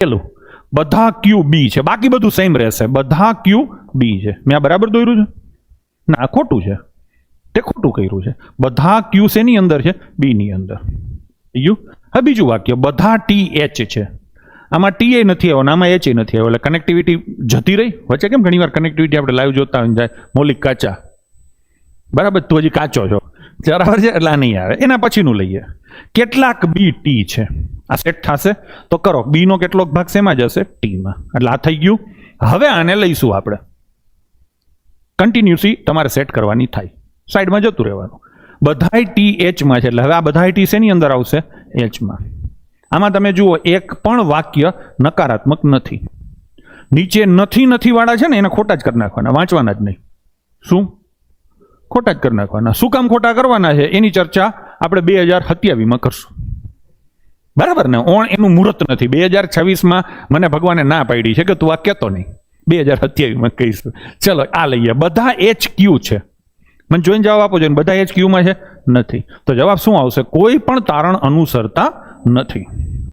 પેલું બધા ક્યુ બી છે, બાકી બધું સેમ રહેશે. બધા ક્યુ બી છે. મેં આ બરાબર દોર્યું છે? ના, ખોટું છે. તે ખોટું કર્યું છે. બધા ક્યુ શેની અંદર છે? બી ની અંદર. હવે બીજું વાક્ય, બધા ટી એચ છે. આમાં ટી એ નથી આવ્યો, આમાં એચ એ નથી આવ્યો, એટલે કનેક્ટિવિટી જતી રહી. વચ્ચે કેમ ઘણી વાર કનેક્ટિવિટી આપણે લાઈવ જોતા હોય જાય, મૌલિક કાચા, બરાબર, તું હજી કાચો છો, બરાબર છે, એટલે આ નહીં આવે. એના પછીનું લઈએ, કેટલાક બી ટી છે. આ સેટ થશે તો કરો, બી નો કેટલોક ભાગ શેમાં જશે? ટીમાં. એટલે આ થઈ ગયું. હવે આને લઈશું આપણે, કન્ટિન્યુસી તમારે સેટ કરવાની થાય, સાઈડમાં જતું રહેવાનું. બધાય ટી એચમાં છે, એટલે હવે આ બધાય ટી શેની અંદર આવશે? એચમાં. આમાં તમે જુઓ, એક પણ વાક્ય નકારાત્મક નથી. નીચે નથી વાળા છે ને, એને ખોટા જ કરી નાખવાના, વાંચવાના જ નહીં. શું? ખોટા જ કરી નાખવાના. શું કામ ખોટા કરવાના છે એની ચર્ચા આપણે 2027માં કરશું, બરાબર ને? એનું મુહૂર્ત નથી. 2026માં મને ભગવાને ના પાડી છે કે તું આ કહેતો નહીં, 2027માં કહીશું. ચલો આ લઈએ, બધા એચ ક્યુ છે. મને જોઈને જવાબ આપો જોઈએ, બધા એચ ક્યુમાં છે? નથી. તો જવાબ શું આવશે? કોઈ પણ તારણ અનુસરતા નથી.